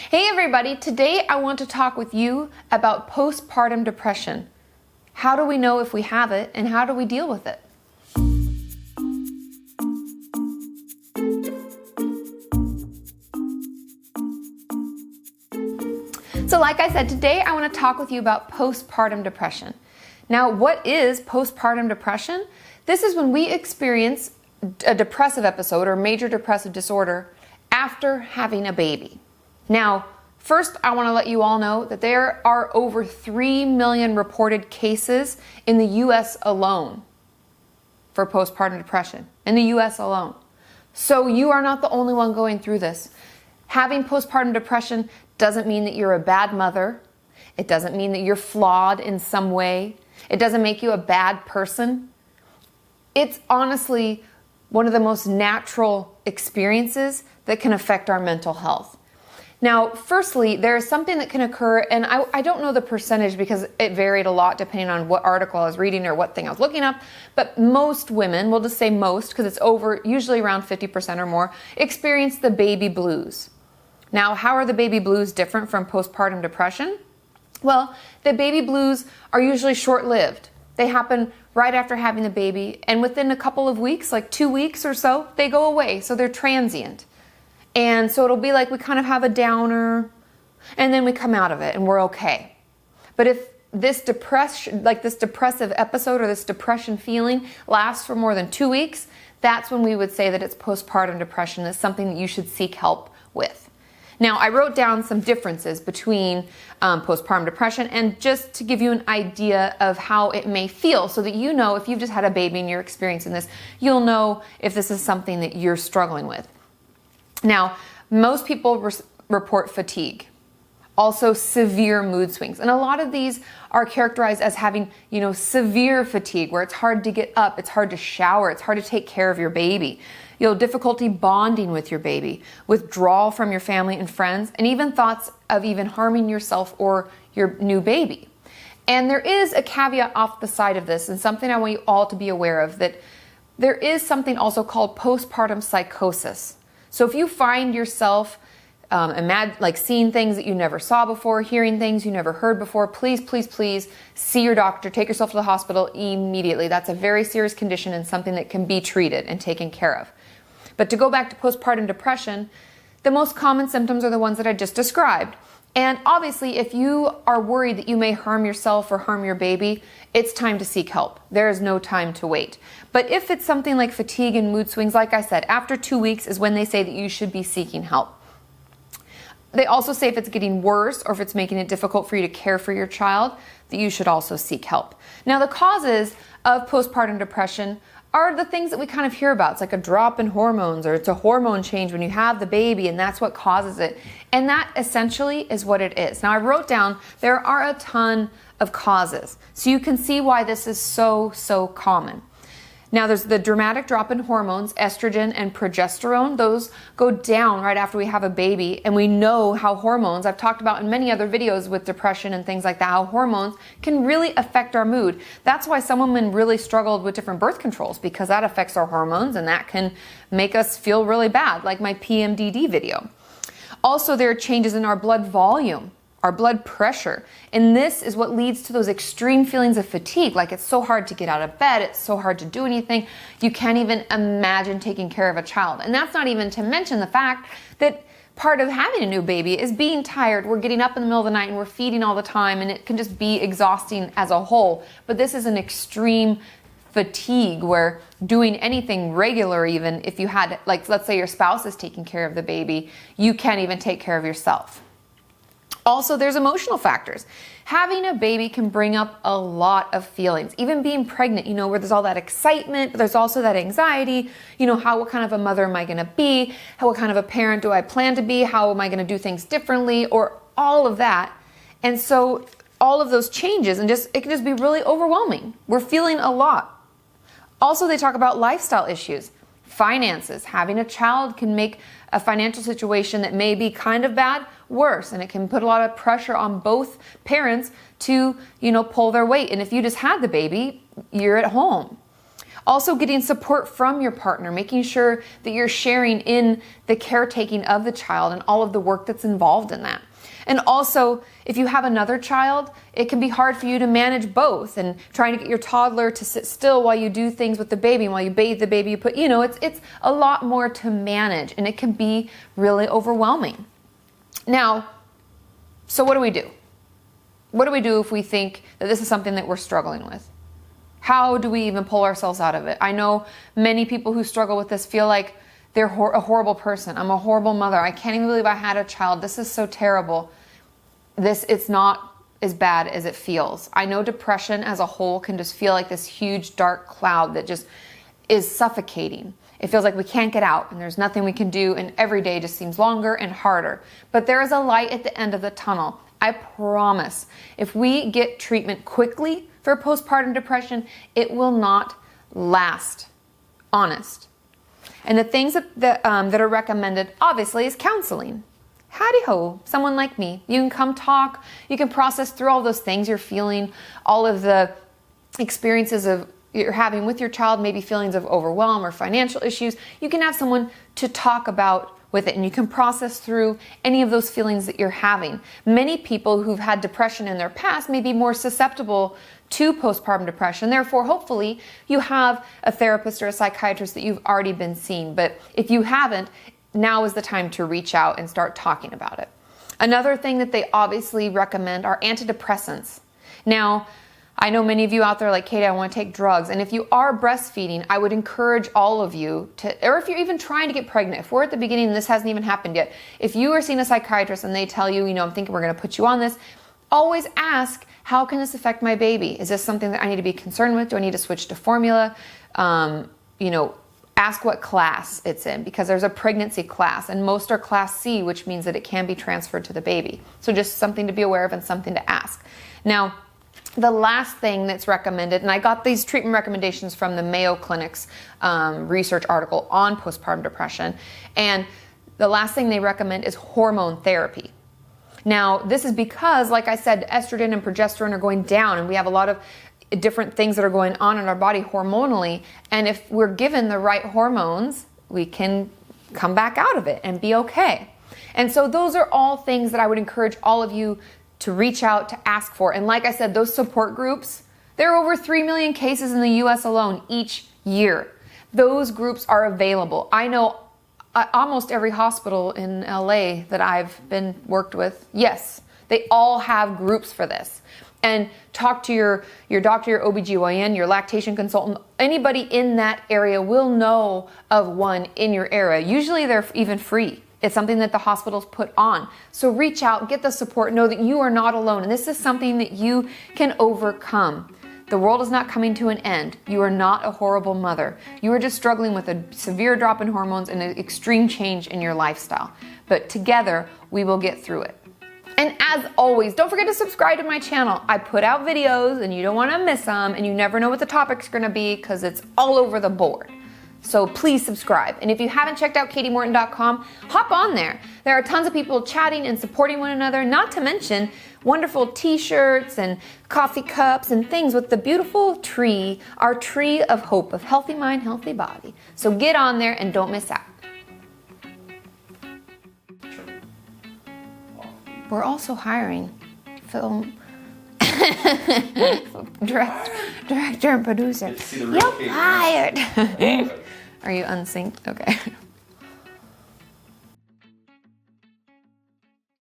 Hey everybody, today I want to talk with you about postpartum depression. How do we know if we have it and how do we deal with it? So like I said, today I want to talk with you about postpartum depression. Now, what is postpartum depression? This is when we experience a depressive episode or major depressive disorder after having a baby. Now, first I want to let you all know that there are over 3 million reported cases in the US alone for postpartum depression, in the US alone. So you are not the only one going through this. Having postpartum depression doesn't mean that you're a bad mother. It doesn't mean that you're flawed in some way. It doesn't make you a bad person. It's honestly one of the most natural experiences that can affect our mental health. Now, firstly, there is something that can occur, and I don't know the percentage because it varied a lot depending on what article I was reading or what thing I was looking up, but most women, we'll just say most because it's over, usually around 50% or more, experience the baby blues. Now, how are the baby blues different from postpartum depression? Well, the baby blues are usually short-lived. They happen right after having the baby, and within a couple of weeks, like 2 weeks or so, they go away, so they're transient. And so it'll be like we kind of have a downer and then we come out of it and we're okay. But if this depressive episode or this depression feeling lasts for more than 2 weeks, that's when we would say that it's postpartum depression. It's something that you should seek help with. Now, I wrote down some differences between postpartum depression and just to give you an idea of how it may feel so that you know if you've just had a baby and you're experiencing this, you'll know if this is something that you're struggling with. Now, most people report fatigue, also severe mood swings. And a lot of these are characterized as having, severe fatigue where it's hard to get up, it's hard to shower, it's hard to take care of your baby. You'll have difficulty bonding with your baby, withdrawal from your family and friends, and even thoughts of even harming yourself or your new baby. And there is a caveat off the side of this and something I want you all to be aware of, that there is something also called postpartum psychosis. So if you find yourself seeing things that you never saw before, hearing things you never heard before, please, please, please see your doctor. Take yourself to the hospital immediately. That's a very serious condition and something that can be treated and taken care of. But to go back to postpartum depression, the most common symptoms are the ones that I just described. And obviously, if you are worried that you may harm yourself or harm your baby, it's time to seek help. There is no time to wait. But if it's something like fatigue and mood swings, like I said, after 2 weeks is when they say that you should be seeking help. They also say if it's getting worse or if it's making it difficult for you to care for your child, that you should also seek help. Now, the causes of postpartum depression are the things that we kind of hear about. It's like a drop in hormones, or it's a hormone change when you have the baby, and that's what causes it. And that essentially is what it is. Now, I wrote down there are a ton of causes, so you can see why this is so common. Now, there's the dramatic drop in hormones, estrogen and progesterone. Those go down right after we have a baby, and we know how hormones, I've talked about in many other videos with depression and things like that, how hormones can really affect our mood. That's why some women really struggled with different birth controls, because that affects our hormones and that can make us feel really bad, like my PMDD video. Also, there are changes in our blood volume, our blood pressure. And this is what leads to those extreme feelings of fatigue. Like it's so hard to get out of bed. It's so hard to do anything. You can't even imagine taking care of a child. And that's not even to mention the fact that part of having a new baby is being tired. We're getting up in the middle of the night and we're feeding all the time, and it can just be exhausting as a whole. But this is an extreme fatigue where doing anything regular, even if you had, like, let's say your spouse is taking care of the baby, you can't even take care of yourself. Also, there's emotional factors. Having a baby can bring up a lot of feelings. Even being pregnant, where there's all that excitement, but there's also that anxiety. What kind of a mother am I going to be? What kind of a parent do I plan to be? How am I going to do things differently? Or all of that. And so all of those changes, and it can just be really overwhelming. We're feeling a lot. Also, they talk about lifestyle issues. Finances. Having a child can make a financial situation that may be kind of bad worse, and it can put a lot of pressure on both parents to, pull their weight. And if you just had the baby, you're at home. Also getting support from your partner, making sure that you're sharing in the caretaking of the child and all of the work that's involved in that. And also, if you have another child, it can be hard for you to manage both and trying to get your toddler to sit still while you do things with the baby, and while you bathe the baby, you put, it's a lot more to manage, and it can be really overwhelming. Now, so what do we do? What do we do if we think that this is something that we're struggling with? How do we even pull ourselves out of it? I know many people who struggle with this feel like they're a horrible person. I'm a horrible mother. I can't even believe I had a child. This is so terrible. It's not as bad as it feels. I know depression as a whole can just feel like this huge dark cloud that just is suffocating. It feels like we can't get out and there's nothing we can do, and every day just seems longer and harder. But there is a light at the end of the tunnel. I promise. If we get treatment quickly for postpartum depression, it will not last. Honest. And the things that are recommended, obviously, is counseling. Howdy ho, someone like me. You can come talk, you can process through all those things you're feeling, all of the experiences you're having with your child, maybe feelings of overwhelm or financial issues. You can have someone to talk about with it, and you can process through any of those feelings that you're having. Many people who've had depression in their past may be more susceptible to postpartum depression. Therefore, hopefully, you have a therapist or a psychiatrist that you've already been seeing. But if you haven't, now is the time to reach out and start talking about it. Another thing that they obviously recommend are antidepressants. Now, I know many of you out there are like, Kati, I want to take drugs. And if you are breastfeeding, I would encourage all of you to, or if you're even trying to get pregnant, if we're at the beginning and this hasn't even happened yet, if you are seeing a psychiatrist and they tell you, I'm thinking we're going to put you on this, always ask, how can this affect my baby? Is this something that I need to be concerned with? Do I need to switch to formula? Ask what class it's in, because there's a pregnancy class, and most are class C, which means that it can be transferred to the baby. So just something to be aware of and something to ask. Now, the last thing that's recommended, and I got these treatment recommendations from the Mayo Clinic's research article on postpartum depression, and the last thing they recommend is hormone therapy. Now, this is because, like I said, estrogen and progesterone are going down, and we have a lot of different things that are going on in our body hormonally, and if we're given the right hormones, we can come back out of it and be okay. And so those are all things that I would encourage all of you to reach out to ask for. And like I said, those support groups, there are over 3 million cases in the US alone each year. Those groups are available. I know almost every hospital in LA that I've been worked with, yes, they all have groups for this. And talk to your doctor, your OBGYN, your lactation consultant. Anybody in that area will know of one in your area. Usually they're even free. It's something that the hospitals put on. So reach out, get the support, know that you are not alone. And this is something that you can overcome. The world is not coming to an end. You are not a horrible mother. You are just struggling with a severe drop in hormones and an extreme change in your lifestyle. But together, we will get through it. And as always, don't forget to subscribe to my channel. I put out videos and you don't want to miss them, and you never know what the topic's going to be because it's all over the board. So please subscribe. And if you haven't checked out KatiMorton.com, hop on there. There are tons of people chatting and supporting one another, not to mention wonderful t-shirts and coffee cups and things with the beautiful tree, our tree of hope of healthy mind, healthy body. So get on there and don't miss out. We're also hiring film director and producer. You're hired. Are you unsynced? Okay.